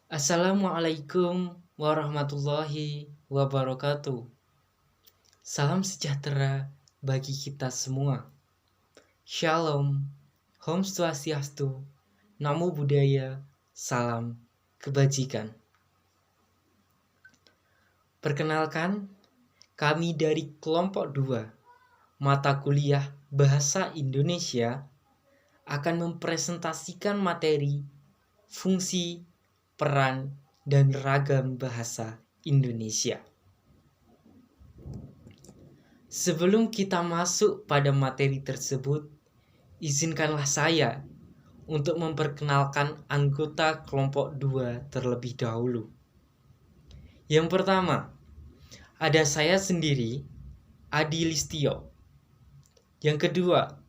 Assalamualaikum warahmatullahi wabarakatuh. Salam sejahtera bagi kita semua. Shalom, Om Swastiastu, Namo Buddhaya, salam kebajikan. Perkenalkan, kami dari kelompok 2 mata kuliah Bahasa Indonesia akan mempresentasikan materi, fungsi, peran, dan ragam bahasa Indonesia. Sebelum kita masuk pada materi tersebut, izinkanlah saya untuk memperkenalkan anggota kelompok 2 terlebih dahulu. Yang pertama, ada saya sendiri, Adi Listio. Yang kedua,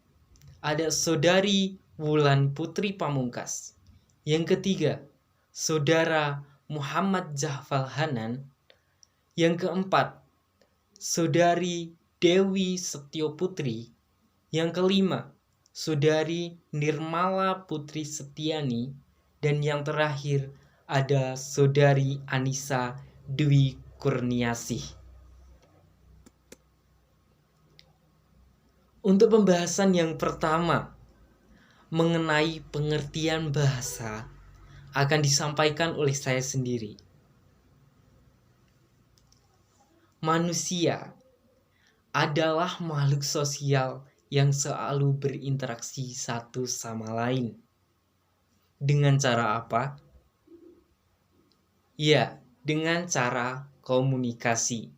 ada Saudari Wulan Putri Pamungkas. Yang ketiga, Saudara Muhammad Jahfal Hanan. Yang keempat, Saudari Dewi Setio Putri. Yang kelima, Saudari Nirmala Putri Setiani. Dan yang terakhir ada Saudari Anissa Dwi Kurniasih. Untuk pembahasan yang pertama mengenai pengertian bahasa akan disampaikan oleh saya sendiri. Manusia adalah makhluk sosial yang selalu berinteraksi satu sama lain. Dengan cara apa? Ya, dengan cara komunikasi.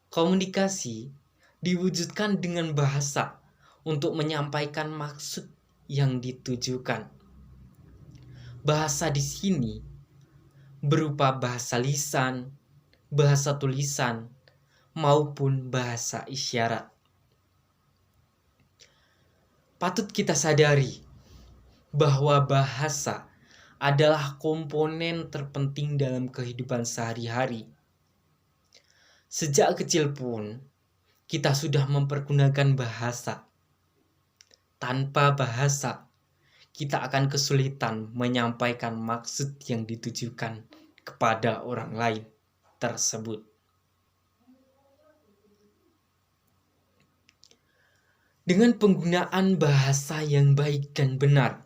Komunikasi diwujudkan dengan bahasa untuk menyampaikan maksud yang ditujukan. Bahasa di sini berupa bahasa lisan, bahasa tulisan, maupun bahasa isyarat. Patut kita sadari bahwa bahasa adalah komponen terpenting dalam kehidupan sehari-hari. Sejak kecil pun, kita sudah mempergunakan bahasa. Tanpa bahasa, kita akan kesulitan menyampaikan maksud yang ditujukan kepada orang lain tersebut. Dengan penggunaan bahasa yang baik dan benar,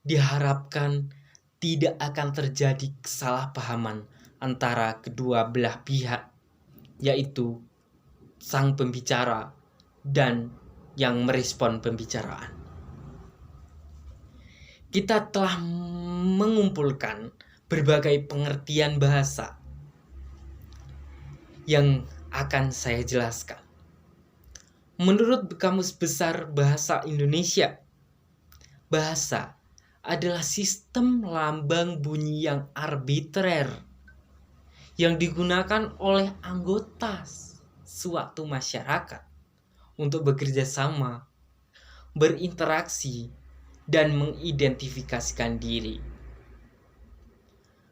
diharapkan tidak akan terjadi kesalahpahaman antara kedua belah pihak, yaitu sang pembicara dan yang merespon pembicaraan. Kita telah mengumpulkan berbagai pengertian bahasa yang akan saya jelaskan. Menurut Kamus Besar Bahasa Indonesia, bahasa adalah sistem lambang bunyi yang arbitrer yang digunakan oleh anggota suatu masyarakat untuk bekerja sama, berinteraksi, dan mengidentifikasikan diri.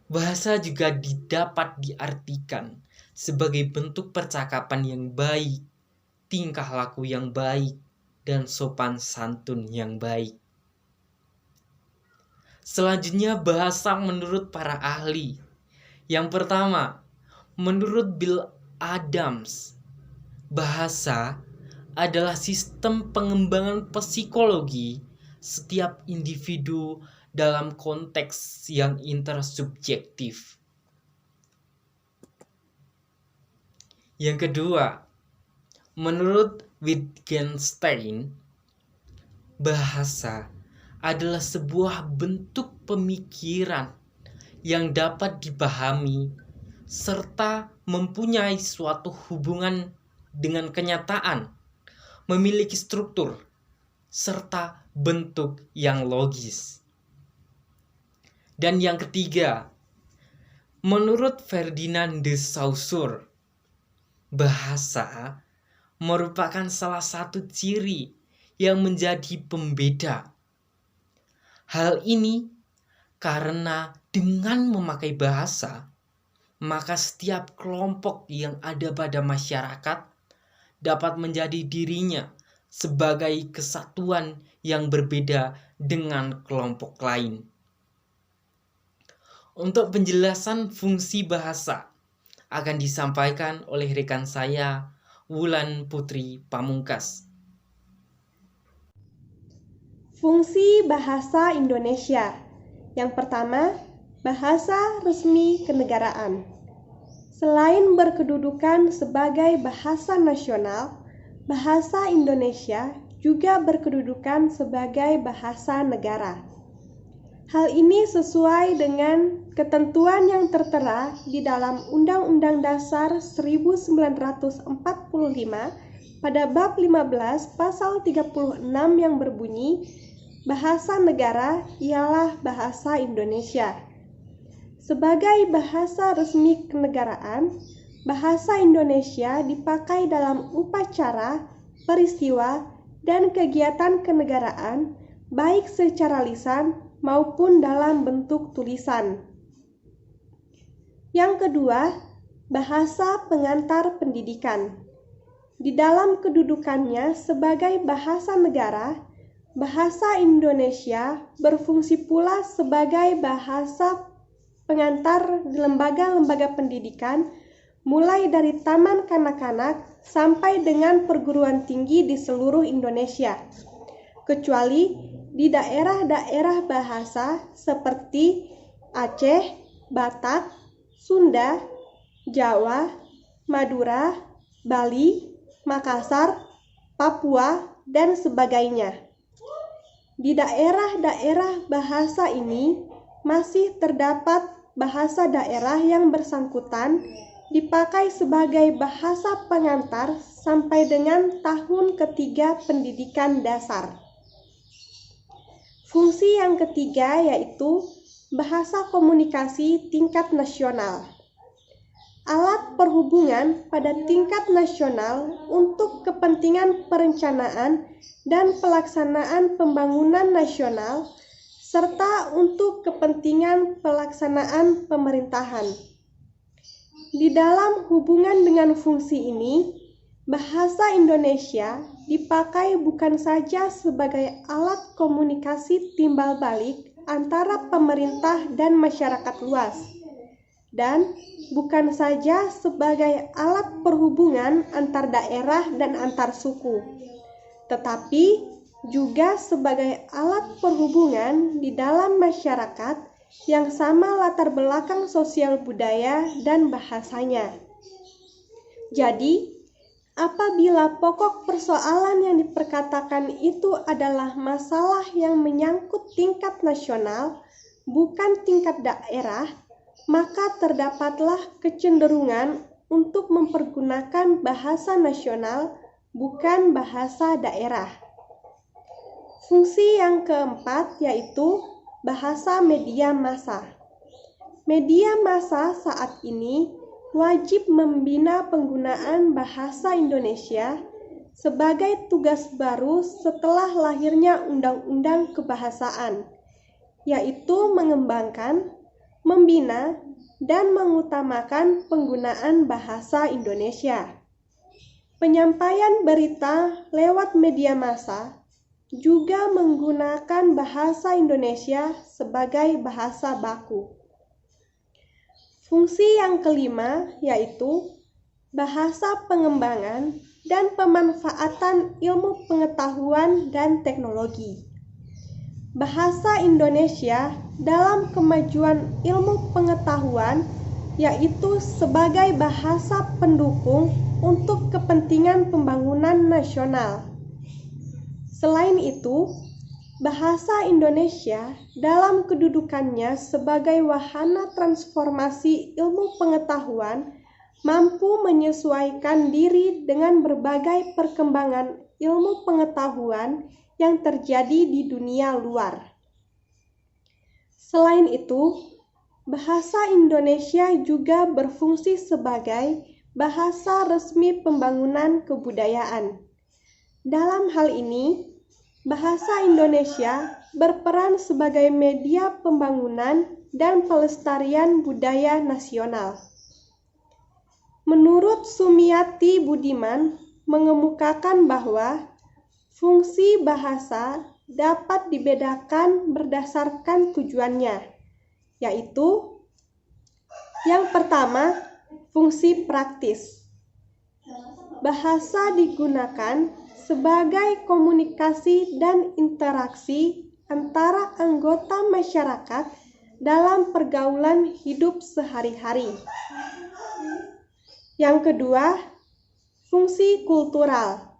Bahasa juga dapat diartikan sebagai bentuk percakapan yang baik, tingkah laku yang baik, dan sopan santun yang baik. Selanjutnya bahasa menurut para ahli. Yang pertama, menurut Bill Adams, bahasa adalah sistem pengembangan psikologi setiap individu dalam konteks yang intersubjektif. Yang kedua, menurut Wittgenstein, bahasa adalah sebuah bentuk pemikiran yang dapat dipahami serta mempunyai suatu hubungan dengan kenyataan, memiliki struktur, serta bentuk yang logis. Dan yang ketiga, menurut Ferdinand de Saussure, bahasa merupakan salah satu ciri yang menjadi pembeda. Hal ini karena dengan memakai bahasa, maka setiap kelompok yang ada pada masyarakat dapat menjadi dirinya sebagai kesatuan yang berbeda dengan kelompok lain. Untuk penjelasan fungsi bahasa akan disampaikan oleh rekan saya, Wulan Putri Pamungkas. Fungsi bahasa Indonesia. Yang pertama, bahasa resmi kenegaraan. Selain berkedudukan sebagai bahasa nasional, bahasa Indonesia juga berkedudukan sebagai bahasa negara. Hal ini sesuai dengan ketentuan yang tertera di dalam Undang-Undang Dasar 1945 pada bab 15 pasal 36 yang berbunyi, bahasa negara ialah bahasa Indonesia. Sebagai bahasa resmi kenegaraan, bahasa Indonesia dipakai dalam upacara, peristiwa, dan kegiatan kenegaraan, baik secara lisan maupun dalam bentuk tulisan. Yang kedua, bahasa pengantar pendidikan. Di dalam kedudukannya sebagai bahasa negara, bahasa Indonesia berfungsi pula sebagai bahasa pengantar di lembaga-lembaga pendidikan, mulai dari taman kanak-kanak sampai dengan perguruan tinggi di seluruh Indonesia, kecuali di daerah-daerah bahasa seperti Aceh, Batak, Sunda, Jawa, Madura, Bali, Makassar, Papua, dan sebagainya. Di daerah-daerah bahasa ini masih terdapat bahasa daerah yang bersangkutan dipakai sebagai bahasa pengantar sampai dengan tahun ketiga pendidikan dasar. Fungsi yang ketiga yaitu bahasa komunikasi tingkat nasional. Alat perhubungan pada tingkat nasional untuk kepentingan perencanaan dan pelaksanaan pembangunan nasional, serta untuk kepentingan pelaksanaan pemerintahan. Di dalam hubungan dengan fungsi ini, bahasa Indonesia dipakai bukan saja sebagai alat komunikasi timbal balik antara pemerintah dan masyarakat luas, dan bukan saja sebagai alat perhubungan antar daerah dan antar suku, tetapi juga sebagai alat perhubungan di dalam masyarakat yang sama latar belakang sosial budaya dan bahasanya. Jadi, apabila pokok persoalan yang diperkatakan itu adalah masalah yang menyangkut tingkat nasional, bukan tingkat daerah, maka terdapatlah kecenderungan untuk mempergunakan bahasa nasional, bukan bahasa daerah. Fungsi yang keempat yaitu bahasa media massa. Media massa saat ini wajib membina penggunaan bahasa Indonesia sebagai tugas baru setelah lahirnya Undang-Undang Kebahasaan, yaitu mengembangkan, membina, dan mengutamakan penggunaan bahasa Indonesia. Penyampaian berita lewat media massa juga menggunakan bahasa Indonesia sebagai bahasa baku. Fungsi yang kelima yaitu bahasa pengembangan dan pemanfaatan ilmu pengetahuan dan teknologi. Bahasa Indonesia dalam kemajuan ilmu pengetahuan yaitu sebagai bahasa pendukung untuk kepentingan pembangunan nasional. Selain itu, bahasa Indonesia dalam kedudukannya sebagai wahana transformasi ilmu pengetahuan mampu menyesuaikan diri dengan berbagai perkembangan ilmu pengetahuan yang terjadi di dunia luar. Selain itu, bahasa Indonesia juga berfungsi sebagai bahasa resmi pembangunan kebudayaan. Dalam hal ini, bahasa Indonesia berperan sebagai media pembangunan dan pelestarian budaya nasional. Menurut Sumiati Budiman mengemukakan bahwa fungsi bahasa dapat dibedakan berdasarkan tujuannya, yaitu Yang pertama, fungsi praktis. Bahasa digunakan sebagai komunikasi dan interaksi antara anggota masyarakat dalam pergaulan hidup sehari-hari. Yang kedua, fungsi kultural.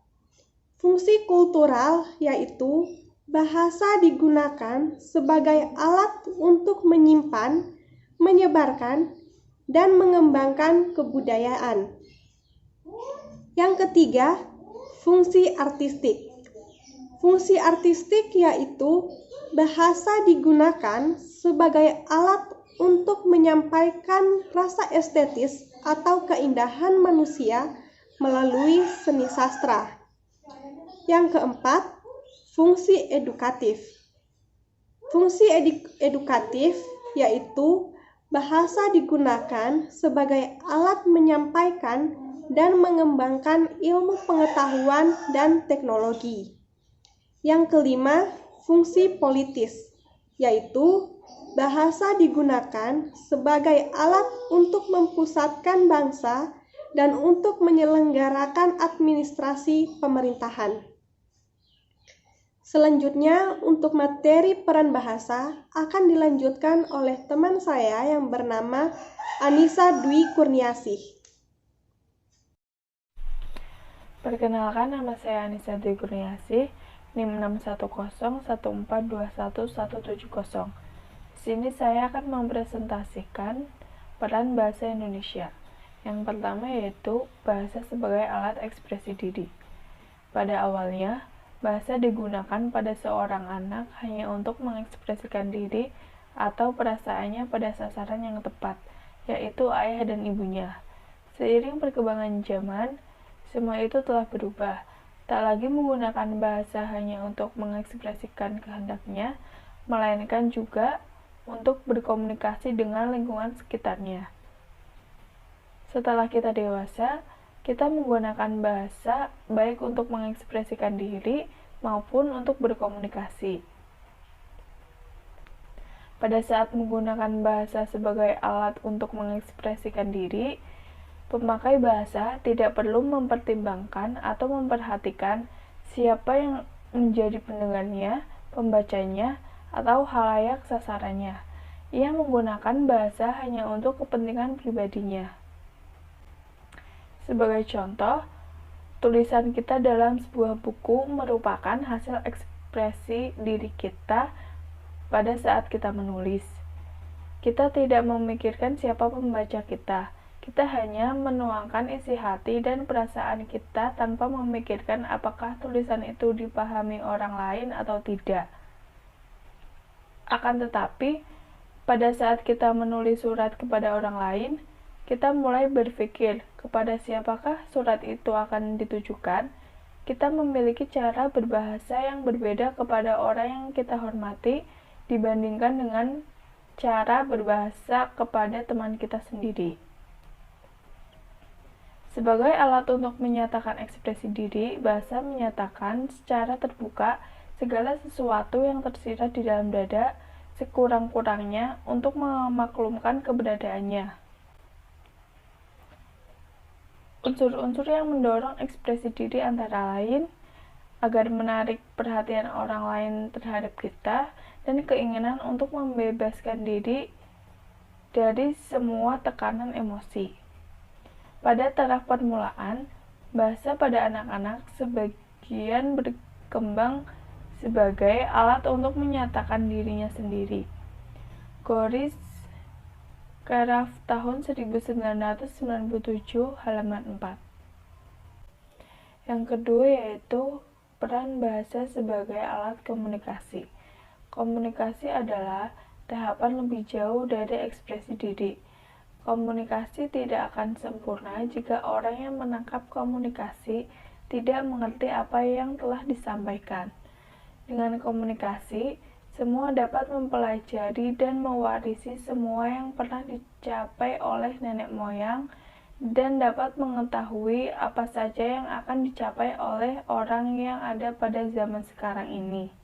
Fungsi kultural yaitu bahasa digunakan sebagai alat untuk menyimpan, menyebarkan, dan mengembangkan kebudayaan. Yang ketiga, fungsi artistik. Fungsi artistik yaitu bahasa digunakan sebagai alat untuk menyampaikan rasa estetis atau keindahan manusia melalui seni sastra. Yang keempat, fungsi edukatif. Fungsi edukatif yaitu bahasa digunakan sebagai alat menyampaikan dan mengembangkan ilmu pengetahuan dan teknologi. Yang kelima, fungsi politis, yaitu bahasa digunakan sebagai alat untuk mempusatkan bangsa dan untuk menyelenggarakan administrasi pemerintahan. Selanjutnya, untuk materi peran bahasa akan dilanjutkan oleh teman saya yang bernama Anissa Dwi Kurniasih. Perkenalkan, nama saya Anissa Dwi Kurniasih, NIM 61014211170. Di sini saya akan mempresentasikan peran bahasa Indonesia. Yang pertama yaitu bahasa sebagai alat ekspresi diri. Pada awalnya, bahasa digunakan pada seorang anak hanya untuk mengekspresikan diri atau perasaannya pada sasaran yang tepat, yaitu ayah dan ibunya. Seiring perkembangan zaman, semua itu telah berubah. Tak lagi menggunakan bahasa hanya untuk mengekspresikan kehendaknya, melainkan juga untuk berkomunikasi dengan lingkungan sekitarnya. Setelah kita dewasa, kita menggunakan bahasa baik untuk mengekspresikan diri maupun untuk berkomunikasi. Pada saat menggunakan bahasa sebagai alat untuk mengekspresikan diri, pemakai bahasa tidak perlu mempertimbangkan atau memperhatikan siapa yang menjadi pendengarnya, pembacanya, atau khalayak sasarannya. Ia menggunakan bahasa hanya untuk kepentingan pribadinya. Sebagai contoh, tulisan kita dalam sebuah buku merupakan hasil ekspresi diri kita pada saat kita menulis. Kita tidak memikirkan siapa pembaca kita. Kita hanya menuangkan isi hati dan perasaan kita tanpa memikirkan apakah tulisan itu dipahami orang lain atau tidak. Akan tetapi, pada saat kita menulis surat kepada orang lain, kita mulai berpikir kepada siapakah surat itu akan ditujukan. Kita memiliki cara berbahasa yang berbeda kepada orang yang kita hormati dibandingkan dengan cara berbahasa kepada teman kita sendiri. Sebagai alat untuk menyatakan ekspresi diri, bahasa menyatakan secara terbuka segala sesuatu yang tersirat di dalam dada sekurang-kurangnya untuk memaklumkan keberadaannya. Unsur-unsur yang mendorong ekspresi diri antara lain agar menarik perhatian orang lain terhadap kita dan keinginan untuk membebaskan diri dari semua tekanan emosi. Pada taraf permulaan, bahasa pada anak-anak sebagian berkembang sebagai alat untuk menyatakan dirinya sendiri. Goris Karaf tahun 1997 halaman 4. Yang kedua yaitu peran bahasa sebagai alat komunikasi. Komunikasi adalah tahapan lebih jauh dari ekspresi diri. Komunikasi tidak akan sempurna jika orang yang menangkap komunikasi tidak mengerti apa yang telah disampaikan. Dengan komunikasi, semua dapat mempelajari dan mewarisi semua yang pernah dicapai oleh nenek moyang dan dapat mengetahui apa saja yang akan dicapai oleh orang yang ada pada zaman sekarang ini.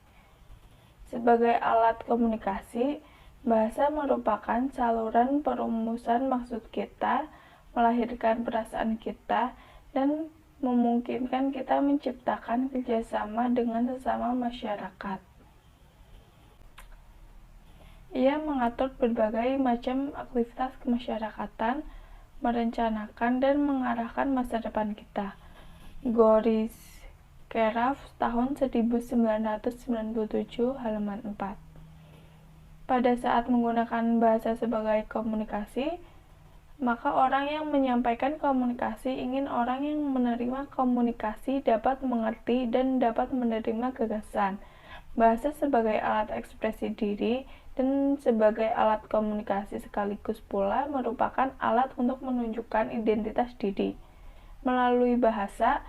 Sebagai alat komunikasi, Bahasa merupakan saluran perumusan maksud kita, melahirkan perasaan kita, dan memungkinkan kita menciptakan kerjasama dengan sesama masyarakat. Ia mengatur berbagai macam aktivitas kemasyarakatan, merencanakan dan mengarahkan masa depan kita. Goris Keraf tahun 1997 halaman 4. Pada saat menggunakan bahasa sebagai komunikasi, maka orang yang menyampaikan komunikasi ingin orang yang menerima komunikasi dapat mengerti dan dapat menerima gagasan. Bahasa sebagai alat ekspresi diri dan sebagai alat komunikasi sekaligus pula merupakan alat untuk menunjukkan identitas diri. Melalui bahasa,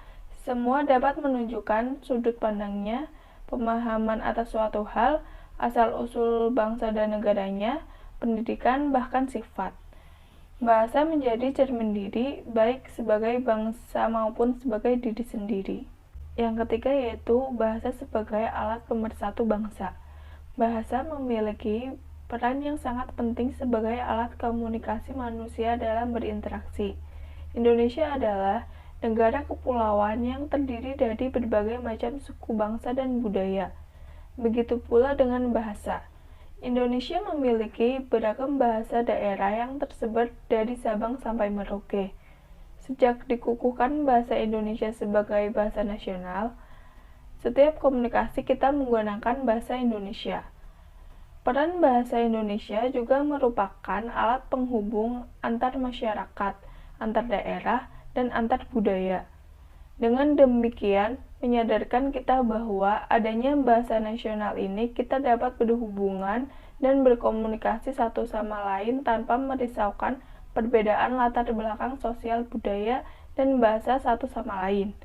semua dapat menunjukkan sudut pandangnya, pemahaman atas suatu hal, asal-usul bangsa dan negaranya, pendidikan, bahkan sifat. Bahasa menjadi cermin diri, baik sebagai bangsa maupun sebagai diri sendiri. Yang ketiga yaitu bahasa sebagai alat pemersatu bangsa. Bahasa memiliki peran yang sangat penting sebagai alat komunikasi manusia dalam berinteraksi. Indonesia adalah negara kepulauan yang terdiri dari berbagai macam suku bangsa dan budaya. Begitu pula dengan bahasa. Indonesia memiliki beragam bahasa daerah yang tersebar dari Sabang sampai Merauke. Sejak dikukuhkan bahasa Indonesia sebagai bahasa nasional, setiap komunikasi kita menggunakan bahasa Indonesia. Peran bahasa Indonesia juga merupakan alat penghubung antar masyarakat, antar daerah, dan antar budaya. Dengan demikian, menyadarkan kita bahwa adanya bahasa nasional ini kita dapat berhubungan dan berkomunikasi satu sama lain tanpa merisaukan perbedaan latar belakang sosial budaya dan bahasa satu sama lain.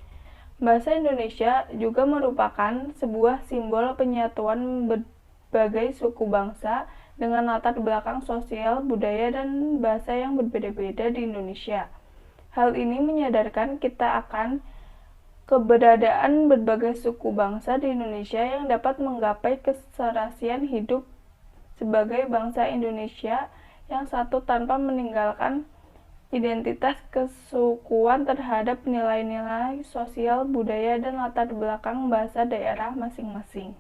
Bahasa Indonesia juga merupakan sebuah simbol penyatuan berbagai suku bangsa dengan latar belakang sosial, budaya, dan bahasa yang berbeda-beda di Indonesia. Hal ini menyadarkan kita akan keberadaan berbagai suku bangsa di Indonesia yang dapat menggapai keserasian hidup sebagai bangsa Indonesia yang satu tanpa meninggalkan identitas kesukuan terhadap nilai-nilai sosial, budaya, dan latar belakang bahasa daerah masing-masing.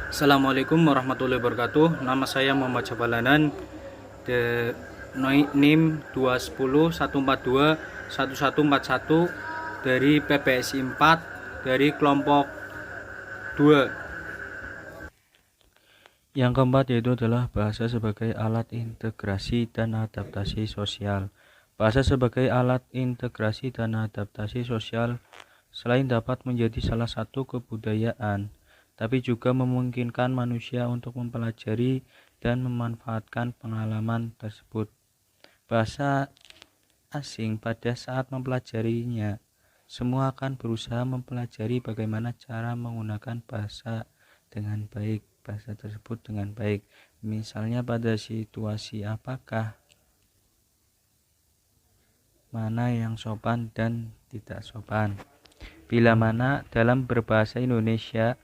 Assalamualaikum warahmatullahi wabarakatuh. Nama saya Muhammad Jabalanan, NIM 210 142 1141 dari PPSI 4 dari kelompok 2. Yang keempat yaitu adalah bahasa sebagai alat integrasi dan adaptasi sosial. Bahasa sebagai alat integrasi dan adaptasi sosial selain dapat menjadi salah satu kebudayaan, tapi juga memungkinkan manusia untuk mempelajari dan memanfaatkan pengalaman tersebut. Bahasa asing pada saat mempelajarinya, semua akan berusaha mempelajari bagaimana cara menggunakan bahasa dengan baik, bahasa tersebut dengan baik. Misalnya pada situasi apakah, mana yang sopan dan tidak sopan. Bila mana dalam berbahasa Indonesia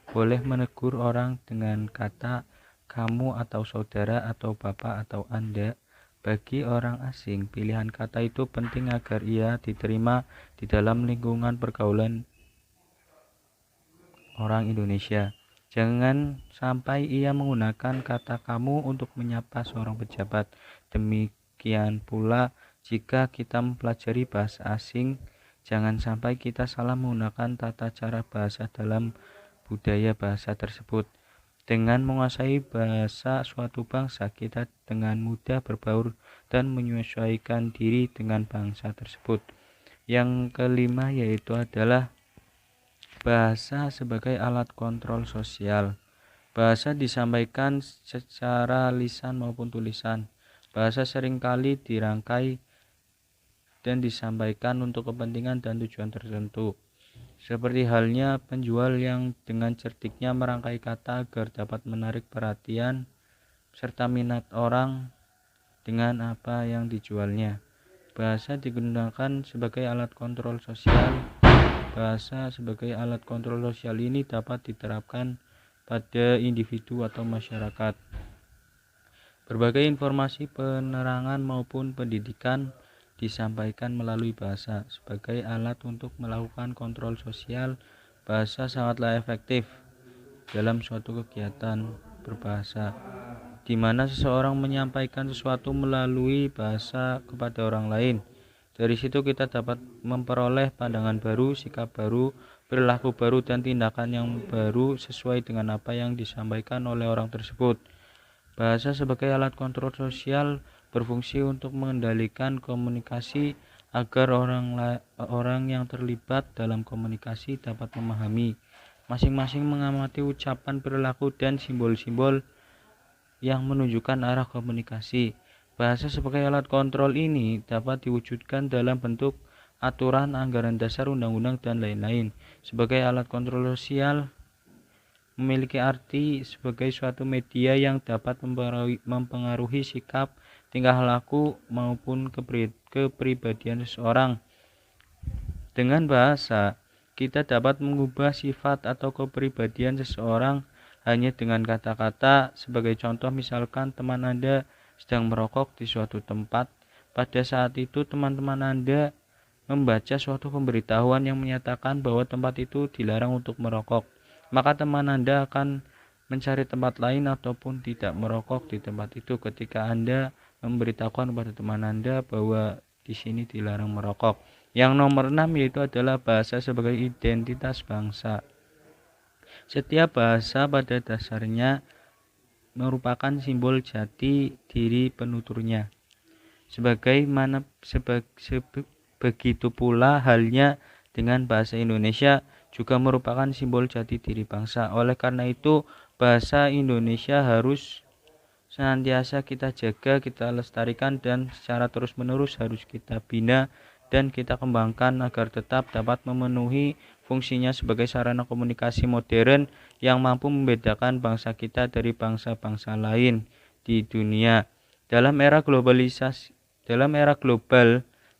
boleh menegur orang dengan kata kamu atau saudara atau bapak atau Anda. Bagi orang asing, pilihan kata itu penting agar ia diterima di dalam lingkungan pergaulan orang Indonesia. Jangan sampai ia menggunakan kata kamu untuk menyapa seorang pejabat. Demikian pula jika kita mempelajari bahasa asing, jangan sampai kita salah menggunakan tata cara bahasa dalam budaya bahasa tersebut. Dengan menguasai bahasa suatu bangsa, kita dengan mudah berbaur dan menyesuaikan diri dengan bangsa tersebut. Yang kelima yaitu adalah bahasa sebagai alat kontrol sosial. Bahasa disampaikan secara lisan maupun tulisan. Bahasa seringkali dirangkai dan disampaikan untuk kepentingan dan tujuan tertentu. Seperti halnya penjual yang dengan cerdiknya merangkai kata agar dapat menarik perhatian serta minat orang dengan apa yang dijualnya. Bahasa digunakan sebagai alat kontrol sosial. Bahasa sebagai alat kontrol sosial ini dapat diterapkan pada individu atau masyarakat. Berbagai informasi penerangan maupun pendidikan disampaikan melalui bahasa. Sebagai alat untuk melakukan kontrol sosial, bahasa sangatlah efektif dalam suatu kegiatan berbahasa, di mana seseorang menyampaikan sesuatu melalui bahasa kepada orang lain. Dari situ kita dapat memperoleh pandangan baru, sikap baru, perilaku baru, dan tindakan yang baru sesuai dengan apa yang disampaikan oleh orang tersebut. Bahasa sebagai alat kontrol sosial berfungsi untuk mengendalikan komunikasi agar orang yang terlibat dalam komunikasi dapat memahami, masing-masing mengamati ucapan, perilaku, dan simbol-simbol yang menunjukkan arah komunikasi. Bahasa sebagai alat kontrol ini dapat diwujudkan dalam bentuk aturan, anggaran dasar, undang-undang, dan lain-lain. Sebagai alat kontrol sosial memiliki arti sebagai suatu media yang dapat mempengaruhi sikap, tingkah laku, maupun kepribadian seseorang. Dengan bahasa, kita dapat mengubah sifat atau kepribadian seseorang hanya dengan kata-kata. Sebagai contoh, misalkan teman Anda sedang merokok di suatu tempat. Pada saat itu teman-teman Anda membaca suatu pemberitahuan yang menyatakan bahwa tempat itu dilarang untuk merokok. Maka teman Anda akan mencari tempat lain ataupun tidak merokok di tempat itu ketika Anda memberitahukan kepada teman Anda bahwa di sini dilarang merokok. Yang nomor 6 yaitu adalah bahasa sebagai identitas bangsa. Setiap bahasa pada dasarnya merupakan simbol jati diri penuturnya. Begitu pula halnya dengan bahasa Indonesia juga merupakan simbol jati diri bangsa. Oleh karena itu, bahasa Indonesia harus senantiasa kita jaga, kita lestarikan, dan secara terus-menerus harus kita bina dan kita kembangkan agar tetap dapat memenuhi fungsinya sebagai sarana komunikasi modern yang mampu membedakan bangsa kita dari bangsa-bangsa lain di dunia. Dalam era global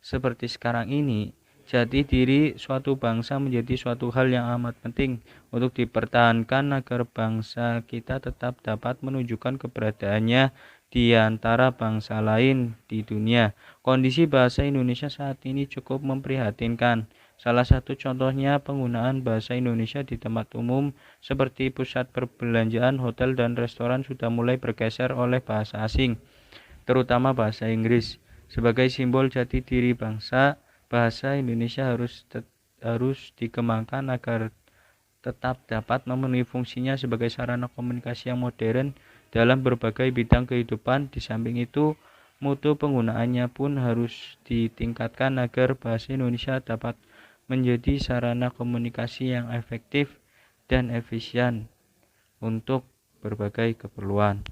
seperti sekarang ini, jati diri suatu bangsa menjadi suatu hal yang amat penting untuk dipertahankan agar bangsa kita tetap dapat menunjukkan keberadaannya di antara bangsa lain di dunia. Kondisi bahasa Indonesia saat ini cukup memprihatinkan. Salah satu contohnya penggunaan bahasa Indonesia di tempat umum seperti pusat perbelanjaan, hotel, dan restoran sudah mulai bergeser oleh bahasa asing, terutama bahasa Inggris. Sebagai simbol jati diri bangsa, bahasa Indonesia harus dikembangkan agar tetap dapat memenuhi fungsinya sebagai sarana komunikasi yang modern dalam berbagai bidang kehidupan. Di samping itu, mutu penggunaannya pun harus ditingkatkan agar bahasa Indonesia dapat menjadi sarana komunikasi yang efektif dan efisien untuk berbagai keperluan.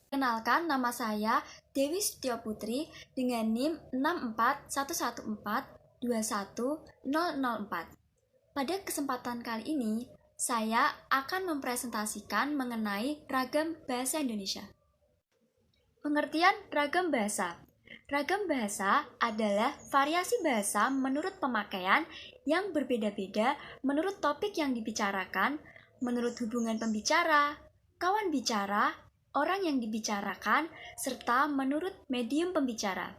Kenalkan, nama saya Dewi Setio Putri dengan NIM 64114210004. Pada kesempatan kali ini, saya akan mempresentasikan mengenai ragam bahasa Indonesia. Pengertian ragam bahasa. Ragam bahasa adalah variasi bahasa menurut pemakaian yang berbeda-beda menurut topik yang dibicarakan, menurut hubungan pembicara, kawan bicara, orang yang dibicarakan, serta menurut medium pembicara.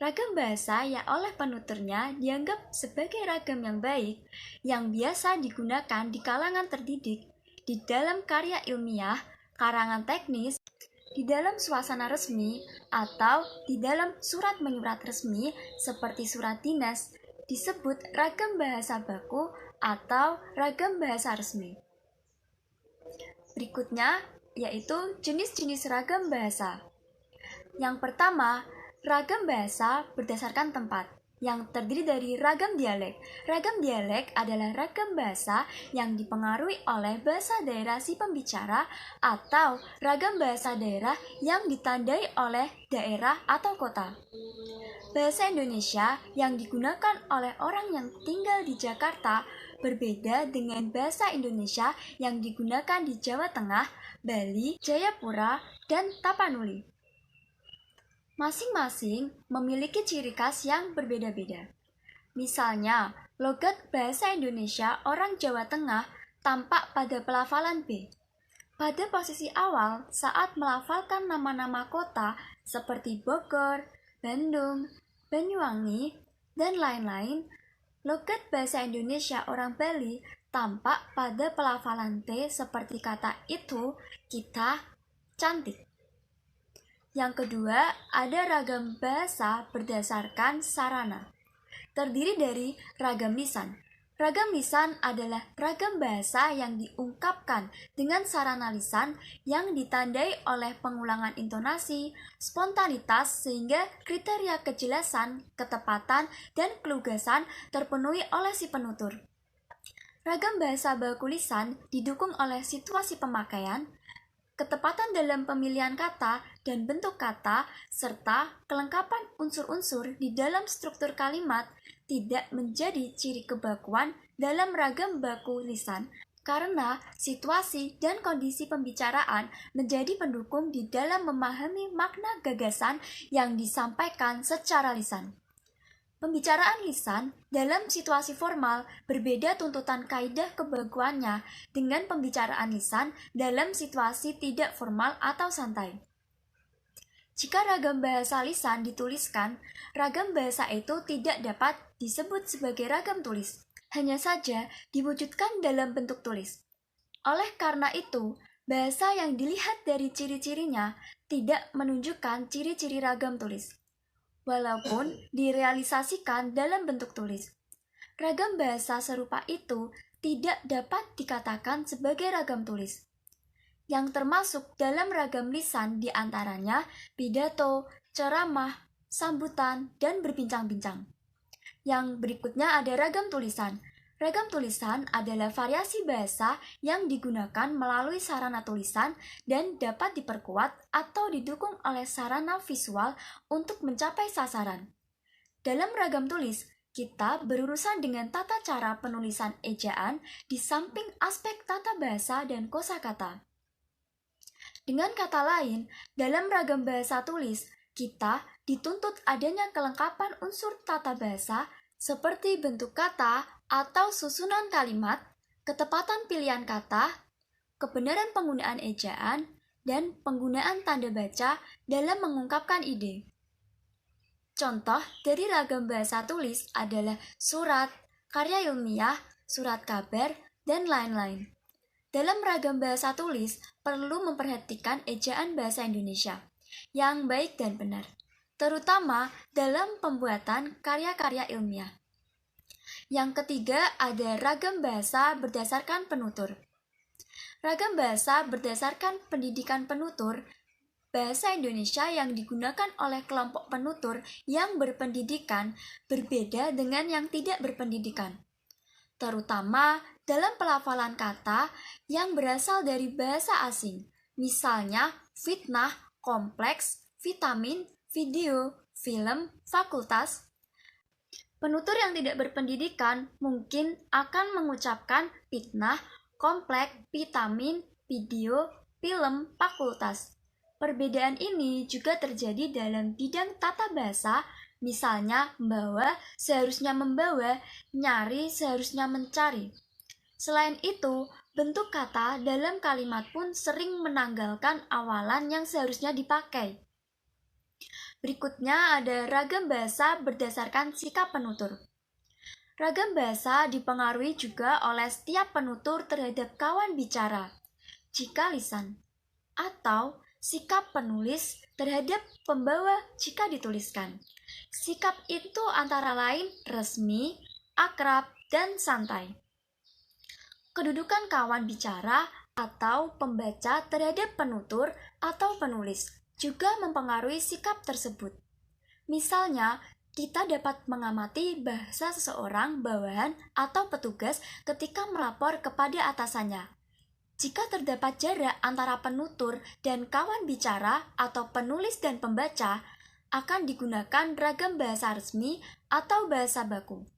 Ragam bahasa yang oleh penuturnya dianggap sebagai ragam yang baik, yang biasa digunakan di kalangan terdidik, di dalam karya ilmiah, karangan teknis, di dalam suasana resmi, atau di dalam surat menyurat resmi seperti surat dinas, disebut ragam bahasa baku atau ragam bahasa resmi. Berikutnya, yaitu jenis-jenis ragam bahasa. Yang pertama, ragam bahasa berdasarkan tempat, yang terdiri dari ragam dialek. Ragam dialek adalah ragam bahasa yang dipengaruhi oleh bahasa daerah si pembicara atau ragam bahasa daerah yang ditandai oleh daerah atau kota. Bahasa Indonesia yang digunakan oleh orang yang tinggal di Jakarta berbeda dengan bahasa Indonesia yang digunakan di Jawa Tengah, Bali, Jayapura, dan Tapanuli. Masing-masing memiliki ciri khas yang berbeda-beda. Misalnya, logat bahasa Indonesia orang Jawa Tengah tampak pada pelafalan B, Pada posisi awal saat melafalkan nama-nama kota seperti Bogor, Bandung, Banyuwangi, dan lain-lain, logat bahasa Indonesia orang Bali tampak pada pelafalan T seperti kata itu, kita, cantik. Yang kedua, ada ragam bahasa berdasarkan sarana. Terdiri dari ragam lisan. Ragam lisan adalah ragam bahasa yang diungkapkan dengan sarana lisan yang ditandai oleh pengulangan intonasi, spontanitas sehingga kriteria kejelasan, ketepatan, dan kelugasan terpenuhi oleh si penutur. Ragam bahasa baku lisan didukung oleh situasi pemakaian, ketepatan dalam pemilihan kata dan bentuk kata, serta kelengkapan unsur-unsur di dalam struktur kalimat tidak menjadi ciri kebakuan dalam ragam baku lisan karena situasi dan kondisi pembicaraan menjadi pendukung di dalam memahami makna gagasan yang disampaikan secara lisan. Pembicaraan lisan dalam situasi formal berbeda tuntutan kaidah kebakuannya dengan pembicaraan lisan dalam situasi tidak formal atau santai. Jika ragam bahasa lisan dituliskan, ragam bahasa itu tidak dapat disebut sebagai ragam tulis, hanya saja diwujudkan dalam bentuk tulis. Oleh karena itu, bahasa yang dilihat dari ciri-cirinya tidak menunjukkan ciri-ciri ragam tulis, walaupun direalisasikan dalam bentuk tulis. Ragam bahasa serupa itu tidak dapat dikatakan sebagai ragam tulis. Yang termasuk dalam ragam lisan diantaranya pidato, ceramah, sambutan, dan berbincang-bincang. Yang berikutnya ada ragam tulisan. Ragam tulisan adalah variasi bahasa yang digunakan melalui sarana tulisan dan dapat diperkuat atau didukung oleh sarana visual untuk mencapai sasaran. Dalam ragam tulis, kita berurusan dengan tata cara penulisan ejaan di samping aspek tata bahasa dan kosakata. Dengan kata lain, dalam ragam bahasa tulis, kita dituntut adanya kelengkapan unsur tata bahasa seperti bentuk kata atau susunan kalimat, ketepatan pilihan kata, kebenaran penggunaan ejaan, dan penggunaan tanda baca dalam mengungkapkan ide. Contoh dari ragam bahasa tulis adalah surat, karya ilmiah, surat kabar, dan lain-lain. Dalam ragam bahasa tulis, perlu memperhatikan ejaan bahasa Indonesia yang baik dan benar, terutama dalam pembuatan karya-karya ilmiah. Yang ketiga, ada ragam bahasa berdasarkan penutur. Ragam bahasa berdasarkan pendidikan penutur, bahasa Indonesia yang digunakan oleh kelompok penutur yang berpendidikan berbeda dengan yang tidak berpendidikan, terutama dalam pelafalan kata yang berasal dari bahasa asing, misalnya fitnah, kompleks, vitamin, video, film, fakultas. Penutur yang tidak berpendidikan mungkin akan mengucapkan fitnah, kompleks, vitamin, video, film, fakultas. Perbedaan ini juga terjadi dalam bidang tata bahasa, misalnya membawa seharusnya membawa, nyari seharusnya mencari. Selain itu, bentuk kata dalam kalimat pun sering menanggalkan awalan yang seharusnya dipakai. Berikutnya ada ragam bahasa berdasarkan sikap penutur. Ragam bahasa dipengaruhi juga oleh setiap penutur terhadap kawan bicara, jika lisan, atau sikap penulis terhadap pembawa jika dituliskan. Sikap itu antara lain resmi, akrab, dan santai. Kedudukan kawan bicara atau pembaca terhadap penutur atau penulis juga mempengaruhi sikap tersebut. Misalnya, kita dapat mengamati bahasa seseorang bawahan atau petugas ketika melapor kepada atasannya. Jika terdapat jarak antara penutur dan kawan bicara atau penulis dan pembaca, akan digunakan ragam bahasa resmi atau bahasa baku.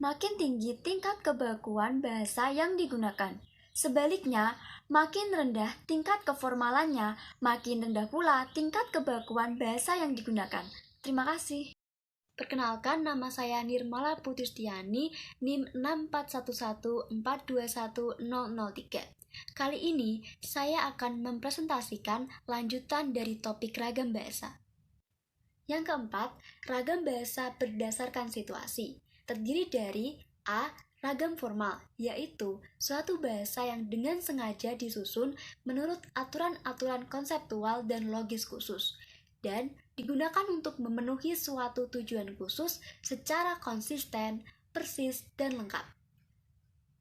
Makin tinggi tingkat kebakuan bahasa yang digunakan. Sebaliknya, makin rendah tingkat keformalannya, makin rendah pula tingkat kebakuan bahasa yang digunakan. Terima kasih. Perkenalkan, nama saya Nirmala Putristiani, NIM 64114210003. Kali ini saya akan mempresentasikan lanjutan dari topik ragam bahasa. Yang keempat, ragam bahasa berdasarkan situasi. Terdiri dari A. Ragam formal, yaitu suatu bahasa yang dengan sengaja disusun menurut aturan-aturan konseptual dan logis khusus, dan digunakan untuk memenuhi suatu tujuan khusus secara konsisten, persis, dan lengkap.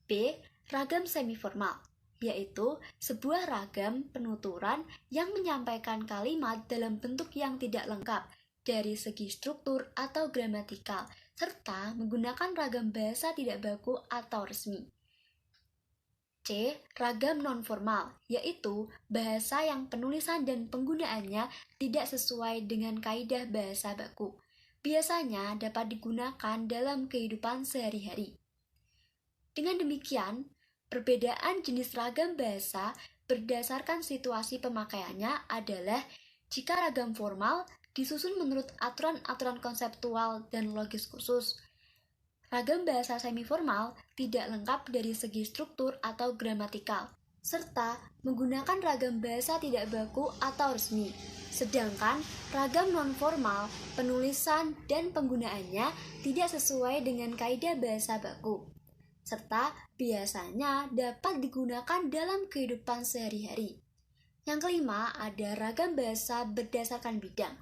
B. Ragam semiformal, yaitu sebuah ragam penuturan yang menyampaikan kalimat dalam bentuk yang tidak lengkap dari segi struktur atau gramatikal, serta menggunakan ragam bahasa tidak baku atau resmi. C. Ragam nonformal, yaitu bahasa yang penulisan dan penggunaannya tidak sesuai dengan kaidah bahasa baku. Biasanya dapat digunakan dalam kehidupan sehari-hari. Dengan demikian, perbedaan jenis ragam bahasa berdasarkan situasi pemakaiannya adalah jika ragam formal disusun menurut aturan-aturan konseptual dan logis khusus. Ragam bahasa semiformal tidak lengkap dari segi struktur atau gramatikal, serta menggunakan ragam bahasa tidak baku atau resmi. Sedangkan ragam nonformal, penulisan dan penggunaannya tidak sesuai dengan kaidah bahasa baku, serta biasanya dapat digunakan dalam kehidupan sehari-hari. Yang kelima, ada ragam bahasa berdasarkan bidang.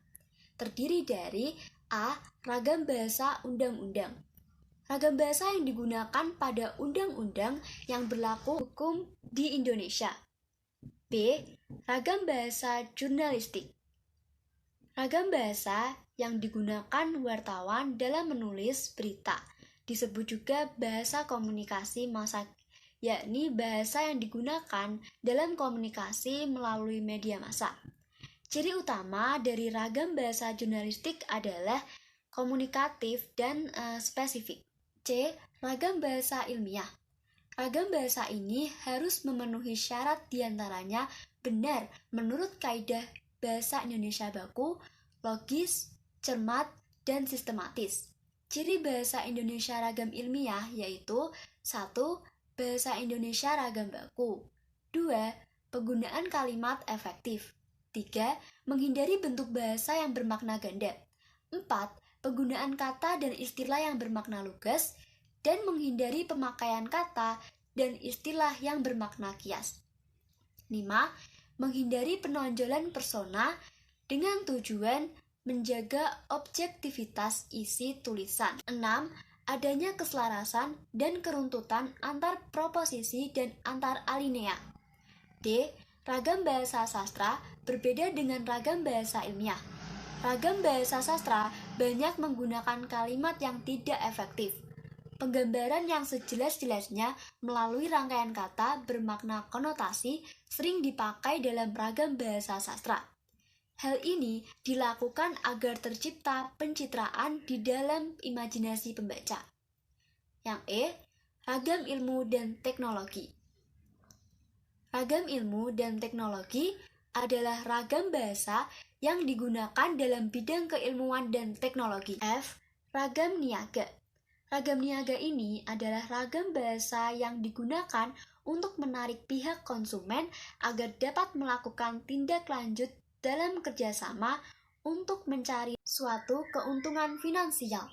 Terdiri dari A. Ragam bahasa undang-undang. Ragam bahasa yang digunakan pada undang-undang yang berlaku hukum di Indonesia. B. Ragam bahasa jurnalistik. Ragam bahasa yang digunakan wartawan dalam menulis berita. Disebut juga bahasa komunikasi massa, yakni bahasa yang digunakan dalam komunikasi melalui media massa. Ciri utama dari ragam bahasa jurnalistik adalah komunikatif dan spesifik. C. Ragam bahasa ilmiah. Ragam bahasa ini harus memenuhi syarat diantaranya benar menurut kaidah bahasa Indonesia baku, logis, cermat, dan sistematis. Ciri bahasa Indonesia ragam ilmiah yaitu 1. Bahasa Indonesia ragam baku. 2. Penggunaan kalimat efektif. 3. Menghindari bentuk bahasa yang bermakna ganda. 4. Penggunaan kata dan istilah yang bermakna lugas, dan menghindari pemakaian kata dan istilah yang bermakna kias. 5. Menghindari penonjolan persona dengan tujuan menjaga objektivitas isi tulisan. 6. Adanya keselarasan dan keruntutan antar proposisi dan antar alinea. D. Ragam bahasa sastra berbeda dengan ragam bahasa ilmiah. Ragam bahasa sastra banyak menggunakan kalimat yang tidak efektif. Penggambaran yang sejelas-jelasnya melalui rangkaian kata bermakna konotasi sering dipakai dalam ragam bahasa sastra. Hal ini dilakukan agar tercipta pencitraan di dalam imajinasi pembaca. Yang E. Ragam ilmu dan teknologi. Ragam ilmu dan teknologi adalah ragam bahasa yang digunakan dalam bidang keilmuan dan teknologi. F. Ragam niaga. Ragam niaga ini adalah ragam bahasa yang digunakan untuk menarik pihak konsumen agar dapat melakukan tindak lanjut dalam kerjasama untuk mencari suatu keuntungan finansial.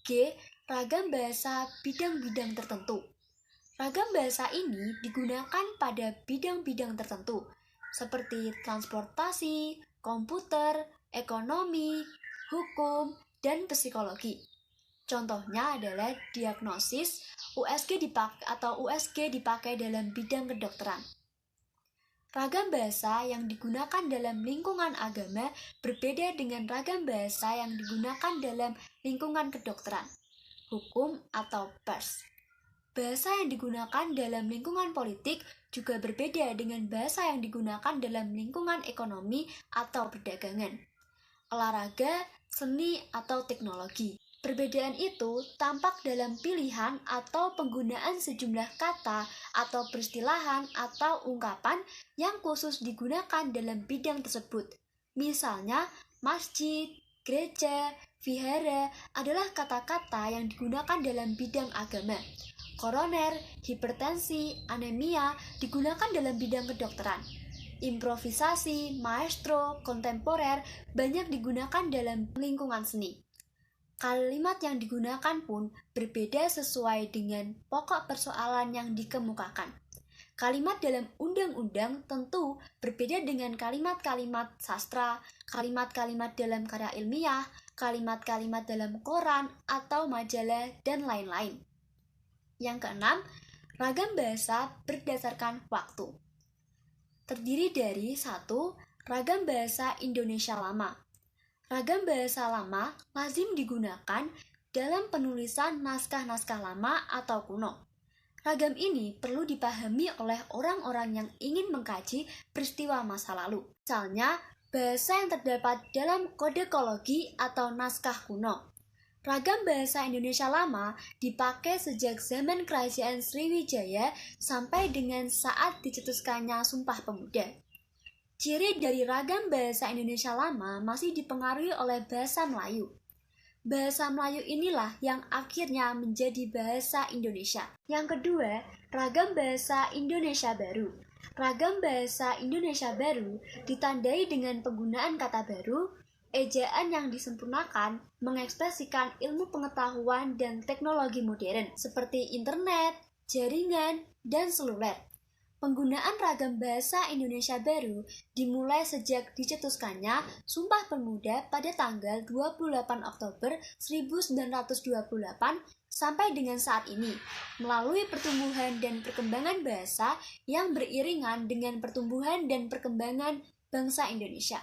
G. Ragam bahasa bidang-bidang tertentu. Ragam bahasa ini digunakan pada bidang-bidang tertentu, seperti transportasi, komputer, ekonomi, hukum, dan psikologi. Contohnya adalah diagnosis, USG dipakai dalam bidang kedokteran. Ragam bahasa yang digunakan dalam lingkungan agama berbeda dengan ragam bahasa yang digunakan dalam lingkungan kedokteran, hukum, atau pers. Bahasa yang digunakan dalam lingkungan politik juga berbeda dengan bahasa yang digunakan dalam lingkungan ekonomi atau perdagangan, olahraga, seni, atau teknologi. Perbedaan itu tampak dalam pilihan atau penggunaan sejumlah kata atau peristilahan atau ungkapan yang khusus digunakan dalam bidang tersebut. Misalnya, masjid, gereja, vihara adalah kata-kata yang digunakan dalam bidang agama. koroner, hipertensi, anemia digunakan dalam bidang kedokteran. Improvisasi, maestro, kontemporer banyak digunakan dalam lingkungan seni. Kalimat yang digunakan pun berbeda sesuai dengan pokok persoalan yang dikemukakan. Kalimat dalam undang-undang tentu berbeda dengan kalimat-kalimat sastra, kalimat-kalimat dalam karya ilmiah, kalimat-kalimat dalam koran atau majalah, dan lain-lain. Yang keenam, ragam bahasa berdasarkan waktu. Terdiri dari 1. Ragam bahasa Indonesia lama. Ragam bahasa lama lazim digunakan dalam penulisan naskah-naskah lama atau kuno. Ragam ini perlu dipahami oleh orang-orang yang ingin mengkaji peristiwa masa lalu. Misalnya, bahasa yang terdapat dalam kodekologi atau naskah kuno. Ragam bahasa Indonesia lama dipakai sejak zaman Kerajaan Sriwijaya sampai dengan saat dicetuskannya Sumpah Pemuda. Ciri dari ragam bahasa Indonesia lama masih dipengaruhi oleh bahasa Melayu. Bahasa Melayu inilah yang akhirnya menjadi bahasa Indonesia. Yang kedua, ragam bahasa Indonesia baru. Ragam bahasa Indonesia baru ditandai dengan penggunaan kata baru, ejaan yang disempurnakan, mengekspresikan ilmu pengetahuan dan teknologi modern seperti internet, jaringan, dan seluler. Penggunaan ragam bahasa Indonesia baru dimulai sejak dicetuskannya Sumpah Pemuda pada tanggal 28 Oktober 1928 sampai dengan saat ini, melalui pertumbuhan dan perkembangan bahasa yang beriringan dengan pertumbuhan dan perkembangan bangsa Indonesia.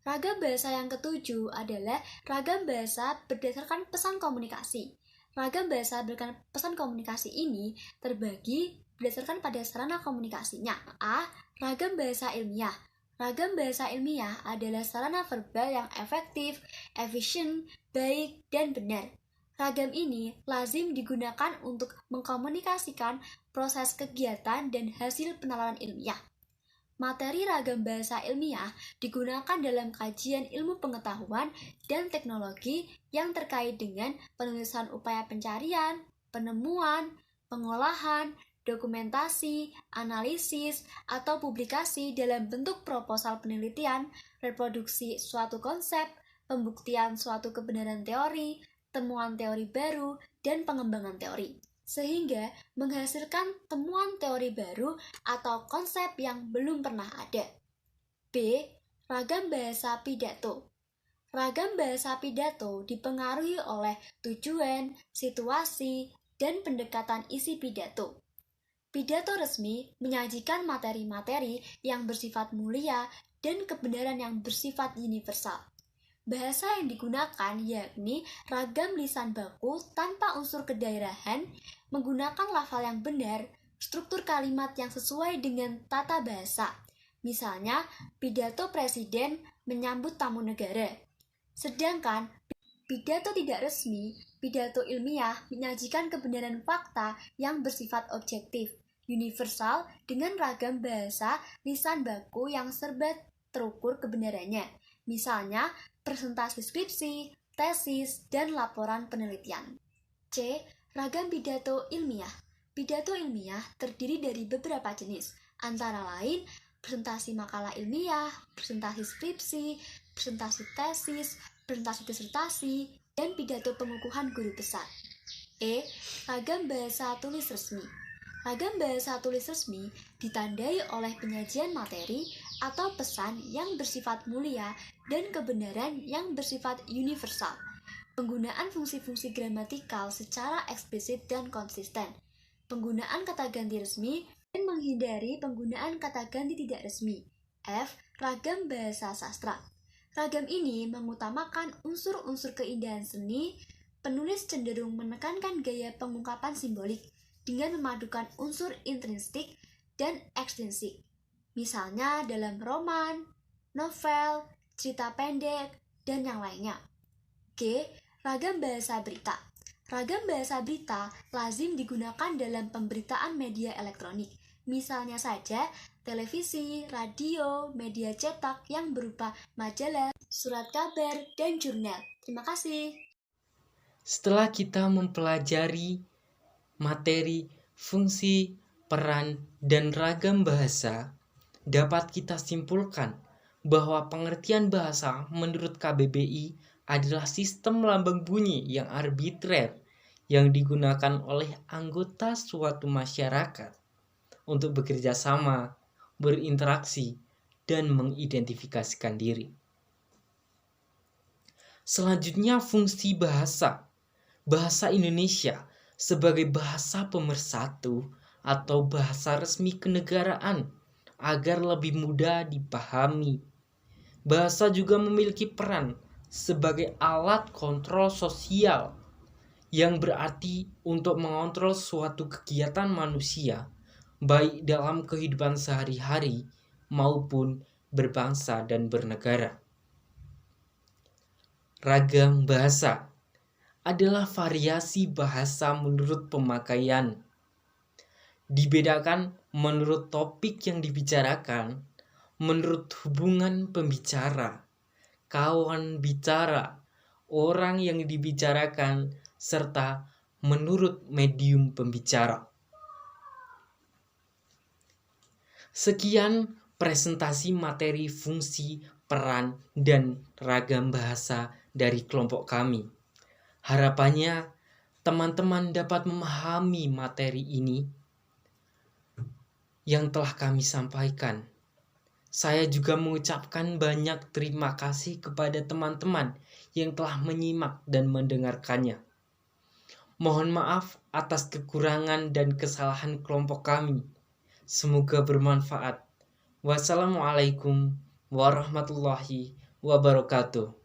Ragam bahasa yang ketujuh adalah ragam bahasa berdasarkan pesan komunikasi. Ragam bahasa berdasarkan pesan komunikasi ini terbagi berdasarkan pada sarana komunikasinya. A. Ragam bahasa ilmiah. Ragam bahasa ilmiah adalah sarana verbal yang efektif, efisien, baik, dan benar. Ragam ini lazim digunakan untuk mengkomunikasikan proses kegiatan dan hasil penalaran ilmiah. Materi ragam bahasa ilmiah digunakan dalam kajian ilmu pengetahuan dan teknologi yang terkait dengan penulisan upaya pencarian, penemuan, pengolahan, dokumentasi, analisis, atau publikasi dalam bentuk proposal penelitian, reproduksi suatu konsep, pembuktian suatu kebenaran teori, temuan teori baru, dan pengembangan teori, sehingga menghasilkan temuan teori baru atau konsep yang belum pernah ada. B. Ragam bahasa pidato. Ragam bahasa pidato dipengaruhi oleh tujuan, situasi, dan pendekatan isi pidato. Pidato resmi menyajikan materi-materi yang bersifat mulia dan kebenaran yang bersifat universal. Bahasa yang digunakan yakni ragam lisan baku tanpa unsur kedaerahan, menggunakan lafal yang benar, struktur kalimat yang sesuai dengan tata bahasa. Misalnya, pidato presiden menyambut tamu negara. Sedangkan pidato tidak resmi, pidato ilmiah menyajikan kebenaran fakta yang bersifat objektif, universal dengan ragam bahasa lisan baku yang serba terukur kebenarannya. Misalnya, presentasi skripsi, tesis, dan laporan penelitian. C. Ragam pidato ilmiah. Pidato ilmiah terdiri dari beberapa jenis, antara lain presentasi makalah ilmiah, presentasi skripsi, presentasi tesis, presentasi disertasi, dan pidato pengukuhan guru besar. E. Ragam bahasa tulis resmi. Ragam bahasa tulis resmi ditandai oleh penyajian materi atau pesan yang bersifat mulia dan kebenaran yang bersifat universal. Penggunaan fungsi-fungsi gramatikal secara eksplisit dan konsisten. Penggunaan kata ganti resmi dan menghindari penggunaan kata ganti tidak resmi. F. Ragam bahasa sastra. Ragam ini mengutamakan unsur-unsur keindahan seni. Penulis cenderung menekankan gaya pengungkapan simbolik dengan memadukan unsur intrinsik dan ekstrinsik. Misalnya dalam roman, novel, cerita pendek, dan yang lainnya. G. Ragam bahasa berita. Ragam bahasa berita lazim digunakan dalam pemberitaan media elektronik. Misalnya saja televisi, radio, media cetak yang berupa majalah, surat kabar, dan jurnal. Terima kasih. Setelah kita mempelajari materi, fungsi, peran, dan ragam bahasa, dapat kita simpulkan bahwa pengertian bahasa menurut KBBI adalah sistem lambang bunyi yang arbitrer yang digunakan oleh anggota suatu masyarakat untuk bekerja sama, berinteraksi, dan mengidentifikasikan diri. Selanjutnya, fungsi bahasa. Bahasa Indonesia sebagai bahasa pemersatu atau bahasa resmi kenegaraan agar lebih mudah dipahami. Bahasa juga memiliki peran sebagai alat kontrol sosial yang berarti untuk mengontrol suatu kegiatan manusia baik dalam kehidupan sehari-hari maupun berbangsa dan bernegara. Ragam bahasa adalah variasi bahasa menurut pemakaian. Dibedakan menurut topik yang dibicarakan, menurut hubungan pembicara, kawan bicara, orang yang dibicarakan, serta menurut medium pembicara. Sekian presentasi materi, fungsi, peran, dan ragam bahasa dari kelompok kami. Harapannya teman-teman dapat memahami materi ini yang telah kami sampaikan. Saya juga mengucapkan banyak terima kasih kepada teman-teman yang telah menyimak dan mendengarkannya. Mohon maaf atas kekurangan dan kesalahan kelompok kami. Semoga bermanfaat. Wassalamualaikum warahmatullahi wabarakatuh.